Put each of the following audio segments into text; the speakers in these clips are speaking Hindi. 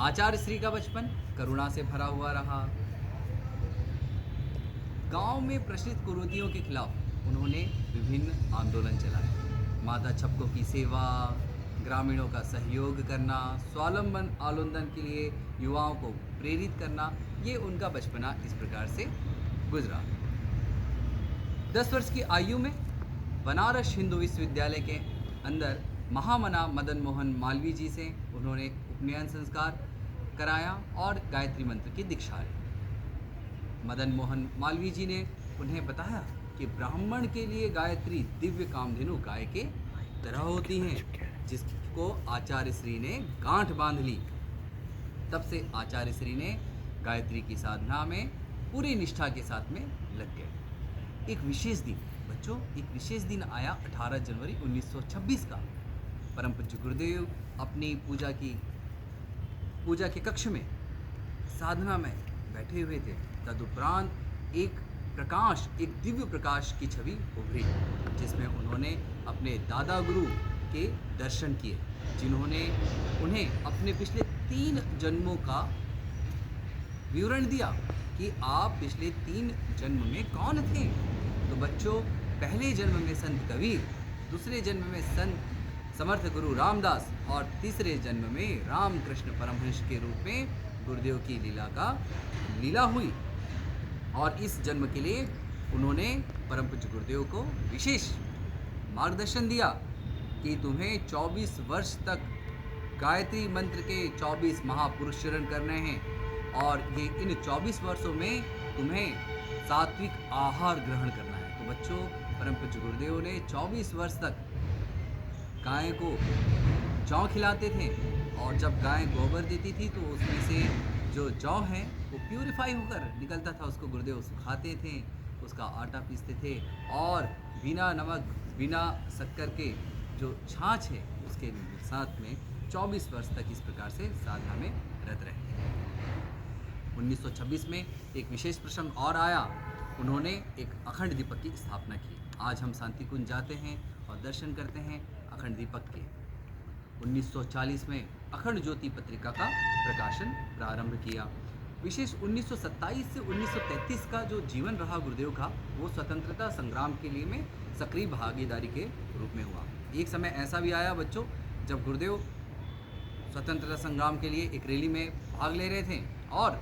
आचार्य श्री का बचपन करुणा से भरा हुआ रहा। गांव में प्रचलित कुरीतियों के खिलाफ उन्होंने विभिन्न आंदोलन चलाए। माता छपकों की सेवा, ग्रामीणों का सहयोग करना, स्वावलंबन आंदोलन के लिए युवाओं को प्रेरित करना, ये उनका बचपना इस प्रकार से गुजरा। 10 वर्ष की आयु में बनारस हिंदू विश्वविद्यालय के अंदर महामना मदन मोहन मालवीय जी से उन्होंने उपनयन संस्कार कराया और गायत्री मंत्र की दीक्षा ली। मदन मोहन मालवीय जी ने उन्हें बताया कि ब्राह्मण के लिए गायत्री दिव्य कामधेनु गाय के तरह होती हैं, जिसको आचार्य श्री ने गांठ बांध ली। तब से आचार्य श्री ने गायत्री की साधना में पूरी निष्ठा के साथ में लग गए। एक विशेष दिन बच्चों, एक विशेष दिन आया 18 जनवरी 1926 का। परम पूज्य गुरुदेव अपनी पूजा के कक्ष में साधना में बैठे हुए थे। तदुपरांत एक दिव्य प्रकाश की छवि उभरी, जिसमें उन्होंने अपने दादा गुरु के दर्शन किए, जिन्होंने उन्हें अपने पिछले 3 जन्मों का विवरण दिया कि आप पिछले 3 जन्म में कौन थे। तो बच्चों, पहले जन्म में संत कबीर, दूसरे जन्म में संत समर्थ गुरु रामदास और तीसरे जन्म में रामकृष्ण परमहंस के रूप में गुरुदेव की लीला हुई। और इस जन्म के लिए उन्होंने परम पूज्य गुरुदेव को विशेष मार्गदर्शन दिया कि तुम्हें 24 वर्ष तक गायत्री मंत्र के 24 महापुरुष चरण करने हैं और ये इन 24 वर्षों में तुम्हें सात्विक आहार ग्रहण करना है। तो बच्चों, परम पूज्य गुरुदेव ने 24 वर्ष तक गाय को जौ खिलाते थे और जब गाय गोबर देती थी तो उसमें से जो जौ है वो प्यूरिफाई होकर निकलता था। उसको गुरुदेव सुखाते थे, उसका आटा पीसते थे और बिना नमक बिना शक्कर के जो छाछ है उसके साथ में 24 वर्ष तक इस प्रकार से साधना में रत रहे। 1926 में एक विशेष प्रसंग और आया। उन्होंने एक अखंड दीपक की स्थापना की। आज हम शांति कुंज जाते हैं और दर्शन करते हैं अखंड दीपक के। 1940 में अखंड ज्योति पत्रिका का प्रकाशन प्रारंभ किया। विशेष 1927 से 1933 का जो जीवन रहा गुरुदेव का, वो स्वतंत्रता संग्राम के लिए में सक्रिय भागीदारी के रूप में हुआ। एक समय ऐसा भी आया बच्चों, जब गुरुदेव स्वतंत्रता संग्राम के लिए एक रैली में भाग ले रहे थे और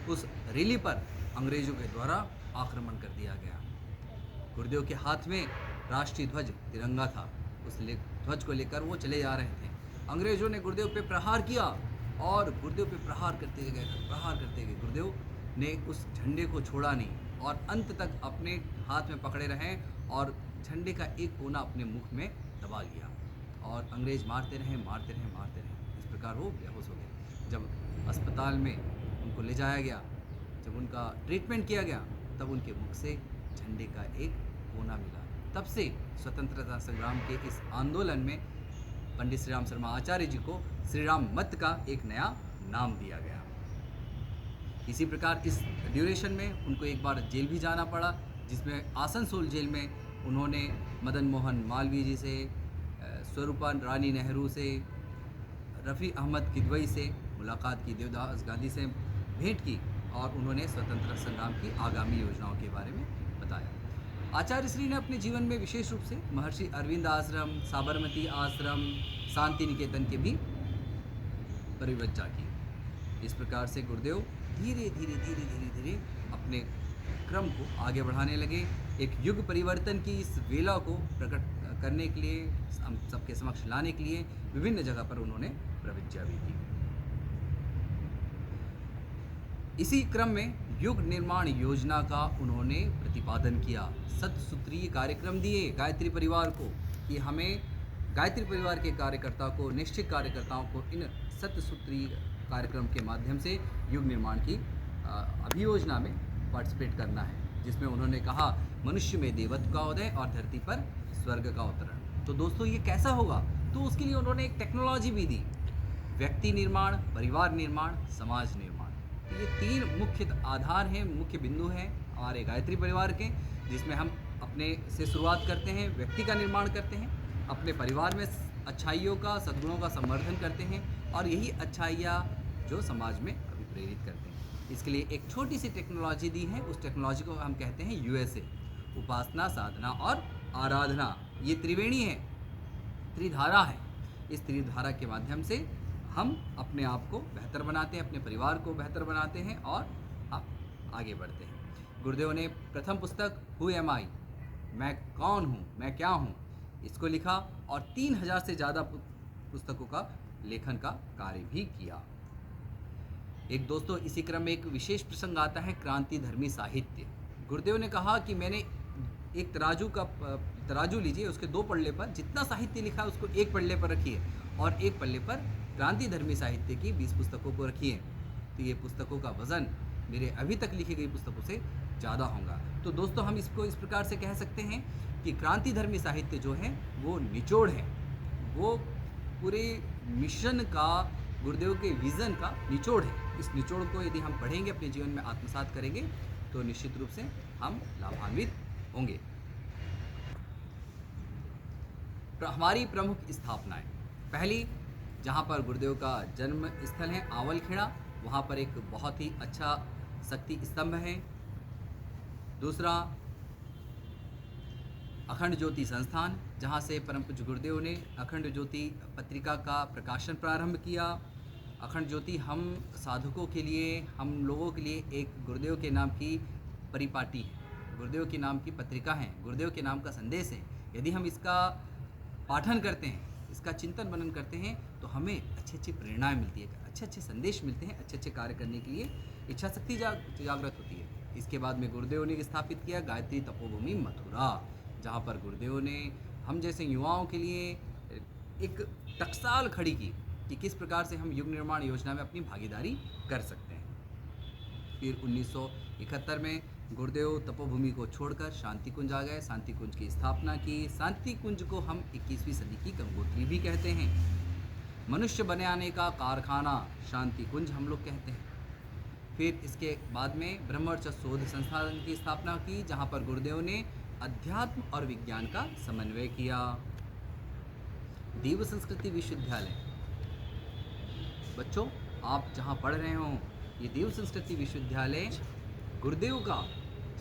उस रैली पर अंग्रेजों के द्वारा आक्रमण कर दिया गया। गुरुदेव के हाथ में राष्ट्रीय ध्वज तिरंगा था। उस ध्वज को लेकर वो चले जा रहे थे। अंग्रेजों ने गुरुदेव पे प्रहार किया और गुरुदेव पे प्रहार करते गए। गुरुदेव ने उस झंडे को छोड़ा नहीं और अंत तक अपने हाथ में पकड़े रहे और झंडे का एक कोना अपने मुख में दबा लिया और अंग्रेज मारते रहे। इस प्रकार वो बेहोश हो गए। जब अस्पताल में उनको ले जाया गया, जब उनका ट्रीटमेंट किया गया, तब उनके मुख से झंडे का एक कोना मिला। तब से स्वतंत्रता संग्राम के इस आंदोलन में पंडित श्री राम शर्मा आचार्य जी को श्री राम मत का एक नया नाम दिया गया। इसी प्रकार इस ड्यूरेशन में उनको एक बार जेल भी जाना पड़ा, जिसमें आसनसोल जेल में उन्होंने मदन मोहन मालवीय जी से, स्वरूपा रानी नेहरू से, रफ़ी अहमद किदवई से मुलाकात की, देवदास गांधी से भेंट की और उन्होंने स्वतंत्रता संग्राम की आगामी योजनाओं के बारे में बताया। आचार्य श्री ने अपने जीवन में विशेष रूप से महर्षि अरविंद आश्रम, साबरमती आश्रम, शांति निकेतन के भी परिचर्चा की। इस प्रकार से गुरुदेव धीरे धीरे अपने क्रम को आगे बढ़ाने लगे। एक युग परिवर्तन की इस वेला को प्रकट करने के लिए, हम सबके समक्ष लाने के लिए विभिन्न जगह पर उन्होंने प्रवचन भी की। इसी क्रम में युग निर्माण योजना का उन्होंने प्रतिपादन किया। सतसूत्रीय कार्यक्रम दिए गायत्री परिवार को कि हमें गायत्री परिवार के कार्यकर्ताओं को, निश्चित कार्यकर्ताओं को इन सतसूत्रीय कार्यक्रम के माध्यम से युग निर्माण की अभियोजना में पार्टिसिपेट करना है, जिसमें उन्होंने कहा मनुष्य में देवत्व का उदय और धरती पर स्वर्ग का अवतरण। तो दोस्तों, ये कैसा होगा? तो उसके लिए उन्होंने एक टेक्नोलॉजी भी दी, व्यक्ति निर्माण, परिवार निर्माण, समाज निर्माण। ये 3 मुख्य आधार हैं, मुख्य बिंदु हैं हमारे गायत्री परिवार के, जिसमें हम अपने से शुरुआत करते हैं, व्यक्ति का निर्माण करते हैं, अपने परिवार में अच्छाइयों का, सद्गुणों का संवर्धन करते हैं और यही अच्छाइयाँ जो समाज में अभिप्रेरित करते हैं। इसके लिए एक छोटी सी टेक्नोलॉजी दी है, उस टेक्नोलॉजी को हम कहते हैं यूएसए, उपासना, साधना और आराधना। ये त्रिवेणी है, त्रिधारा है। इस त्रिधारा के माध्यम से हम अपने आप को बेहतर बनाते हैं, अपने परिवार को बेहतर बनाते हैं और हम आगे बढ़ते हैं। गुरुदेव ने प्रथम पुस्तक हु एम आई, मैं कौन हूँ, मैं क्या हूँ, इसको लिखा और 3000 से ज़्यादा पुस्तकों का लेखन का कार्य भी किया। एक दोस्तों, इसी क्रम में एक विशेष प्रसंग आता है क्रांति धर्मी साहित्य। गुरुदेव ने कहा कि मैंने एक तराजू लीजिए, उसके 2 पल्ले पर जितना साहित्य लिखा है उसको एक पल्ले पर रखिए और एक पल्ले पर क्रांति धर्मी साहित्य की 20 पुस्तकों को रखिए, तो ये पुस्तकों का वज़न मेरे अभी तक लिखी गई पुस्तकों से ज़्यादा होगा। तो दोस्तों, हम इसको इस प्रकार से कह सकते हैं कि क्रांति धर्मी साहित्य जो है वो निचोड़ है, वो पूरे मिशन का, गुरुदेव के विज़न का निचोड़ है। इस निचोड़ को यदि हम पढ़ेंगे, अपने जीवन में आत्मसात करेंगे, तो निश्चित रूप से हम लाभान्वित होंगे। हमारी प्रमुख स्थापनाएं, पहली, जहाँ पर गुरुदेव का जन्म स्थल है आवलखेड़ा, वहाँ पर एक बहुत ही अच्छा शक्ति स्तंभ है। दूसरा, अखंड ज्योति संस्थान, जहाँ से परम पूज्य गुरुदेव ने अखंड ज्योति पत्रिका का प्रकाशन प्रारंभ किया। अखंड ज्योति हम साधकों के लिए, हम लोगों के लिए एक गुरुदेव के नाम की परिपाटी है, गुरुदेव के नाम की पत्रिका है, गुरुदेव के नाम का संदेश है। यदि हम इसका पाठन करते हैं, इसका चिंतन मनन करते हैं, तो हमें अच्छी अच्छी प्रेरणाएँ मिलती है, अच्छे अच्छे संदेश मिलते हैं, अच्छे अच्छे कार्य करने के लिए इच्छा शक्ति जागृत होती है। इसके बाद में गुरुदेव ने स्थापित किया गायत्री तपोभूमि मथुरा, जहाँ पर गुरुदेव ने हम जैसे युवाओं के लिए एक टकसाल खड़ी की कि किस प्रकार से हम युग निर्माण योजना में अपनी भागीदारी कर सकते हैं। फिर 1971 में गुरुदेव तपोभूमि को छोड़कर शांति कुंज आ गए, शांति कुंज की स्थापना की। शांति कुंज को हम 21वीं सदी की गंगोत्री भी कहते हैं। मनुष्य बनाने का कारखाना शांति कुंज हम लोग कहते हैं। फिर इसके बाद में ब्रह्मचर्य शोध संस्थान की स्थापना की, जहाँ पर गुरुदेव ने अध्यात्म और विज्ञान का समन्वय किया। देव संस्कृति विश्वविद्यालय, बच्चों आप जहाँ पढ़ रहे हो, ये देव संस्कृति विश्वविद्यालय गुरुदेव का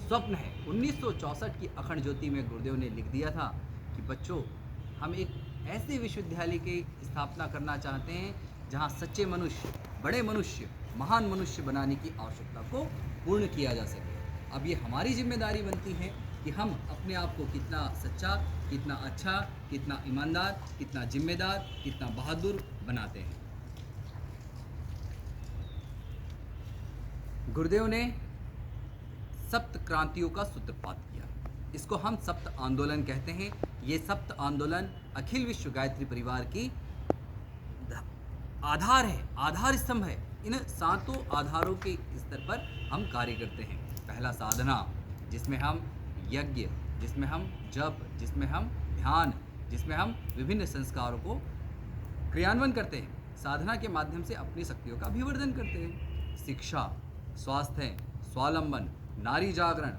स्वप्न है। 1964 की अखंड ज्योति में गुरुदेव ने लिख दिया था कि बच्चों, हम एक ऐसे विश्वविद्यालय की स्थापना करना चाहते हैं जहाँ सच्चे मनुष्य, बड़े मनुष्य, महान मनुष्य बनाने की आवश्यकता को पूर्ण किया जा सके। अब ये हमारी जिम्मेदारी बनती है कि हम अपने आप को कितना सच्चा, कितना अच्छा, कितना ईमानदार, कितना जिम्मेदार, कितना बहादुर बनाते हैं। गुरुदेव ने सप्त क्रांतियों का सूत्रपात किया, इसको हम सप्त आंदोलन कहते हैं। ये सप्त आंदोलन अखिल विश्व गायत्री परिवार की आधार है, आधार स्तंभ है। इन 7 आधारों के स्तर पर हम कार्य करते हैं। पहला साधना, जिसमें हम यज्ञ, जिसमें हम जप, जिसमें हम ध्यान, जिसमें हम विभिन्न संस्कारों को क्रियान्वयन करते हैं। साधना के माध्यम से अपनी शक्तियों का अभिवर्धन करते हैं। शिक्षा, स्वास्थ्य, स्वावलंबन, नारी जागरण,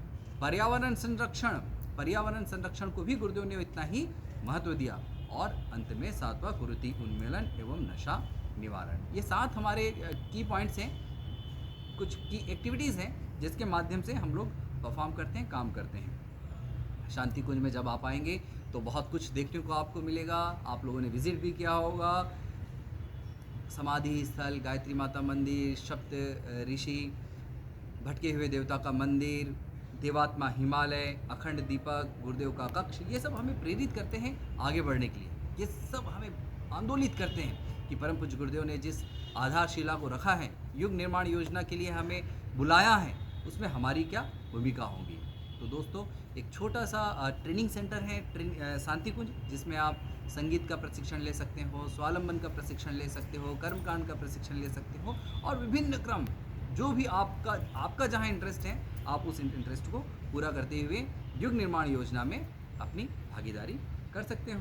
पर्यावरण संरक्षण, पर्यावरण संरक्षण को भी गुरुदेव ने इतना ही महत्व दिया। और अंत में 7वां कुरीति उन्मूलन एवं नशा निवारण। ये 7 हमारे की पॉइंट्स हैं, कुछ की एक्टिविटीज़ हैं जिसके माध्यम से हम लोग परफॉर्म करते हैं, काम करते हैं। शांति कुंज में जब आप आएंगे तो बहुत कुछ देखने को आपको मिलेगा। आप लोगों ने विजिट भी किया होगा। समाधि स्थल, गायत्री माता मंदिर, सप्त ऋषि, भटके हुए देवता का मंदिर, देवात्मा हिमालय, अखंड दीपक, गुरुदेव का कक्ष, ये सब हमें प्रेरित करते हैं आगे बढ़ने के लिए। ये सब हमें आंदोलित करते हैं कि परम पूज्य गुरुदेव ने जिस आधारशिला को रखा है, युग निर्माण योजना के लिए हमें बुलाया है, उसमें हमारी क्या भूमिका होगी। तो दोस्तों, एक छोटा सा ट्रेनिंग सेंटर है शांति कुंज, जिसमें आप संगीत का प्रशिक्षण ले सकते हो, स्वावलंबन का प्रशिक्षण ले सकते हो, कर्मकांड का प्रशिक्षण ले सकते हो, और विभिन्न क्रम जो भी आपका जहाँ इंटरेस्ट है, आप उस इंटरेस्ट को पूरा करते हुए युग निर्माण योजना में अपनी भागीदारी कर सकते हो।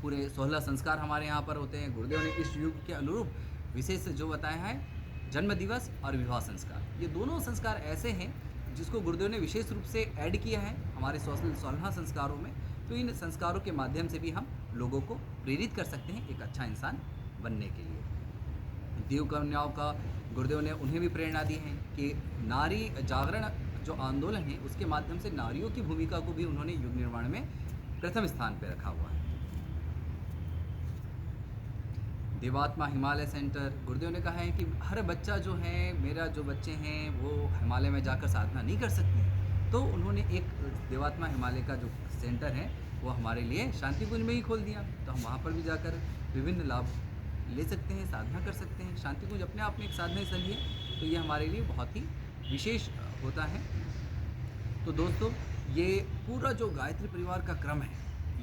पूरे 16 संस्कार हमारे यहाँ पर होते हैं। गुरुदेव ने इस युग के अनुरूप विशेष जो बताया है, जन्म दिवस और विवाह संस्कार, ये दोनों संस्कार ऐसे हैं जिसको गुरुदेव ने विशेष रूप से ऐड किया है हमारे 16 संस्कारों में। तो इन संस्कारों के माध्यम से भी हम लोगों को प्रेरित कर सकते हैं एक अच्छा इंसान बनने के लिए। देव कन्याओं का गुरुदेव ने उन्हें भी प्रेरणा दी है कि नारी जागरण जो आंदोलन है उसके माध्यम से नारियों की भूमिका को भी उन्होंने युग निर्माण में प्रथम स्थान पर रखा हुआ है। देवात्मा हिमालय सेंटर, गुरुदेव ने कहा है कि हर बच्चा जो है, मेरा जो बच्चे हैं वो हिमालय में जाकर साधना नहीं कर सकते, तो उन्होंने एक देवात्मा हिमालय का जो सेंटर है वो हमारे लिए शांतिकुंज में ही खोल दिया। तो हम वहाँ पर भी जाकर विभिन्न लाभ ले सकते हैं, साधना कर सकते हैं। शांतिकुंज अपने आप में एक साधना स्थल है, तो ये हमारे लिए बहुत ही विशेष होता है। तो दोस्तों, ये पूरा जो गायत्री परिवार का क्रम है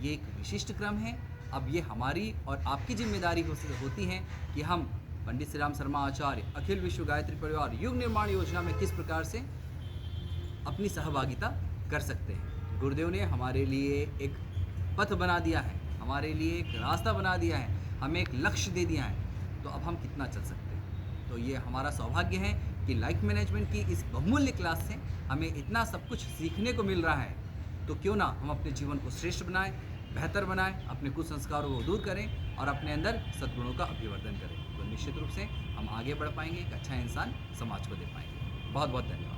ये एक विशिष्ट क्रम है। अब ये हमारी और आपकी जिम्मेदारी होती है कि हम पंडित श्री राम शर्मा आचार्य अखिल विश्व गायत्री परिवार युग निर्माण योजना में किस प्रकार से अपनी सहभागिता कर सकते हैं। गुरुदेव ने हमारे लिए एक पथ बना दिया है, हमारे लिए एक रास्ता बना दिया है, हमें एक लक्ष्य दे दिया है, तो अब हम कितना चल सकते हैं। तो ये हमारा सौभाग्य है कि लाइफ मैनेजमेंट की इस बहुमूल्य क्लास से हमें इतना सब कुछ सीखने को मिल रहा है। तो क्यों ना हम अपने जीवन को श्रेष्ठ बनाएं, बेहतर बनाएं, अपने कुसंस्कारों को दूर करें और अपने अंदर सद्गुणों का अभिवर्धन करें। तो निश्चित रूप से हम आगे बढ़ पाएंगे, एक अच्छा इंसान समाज को दे पाएंगे। बहुत बहुत धन्यवाद।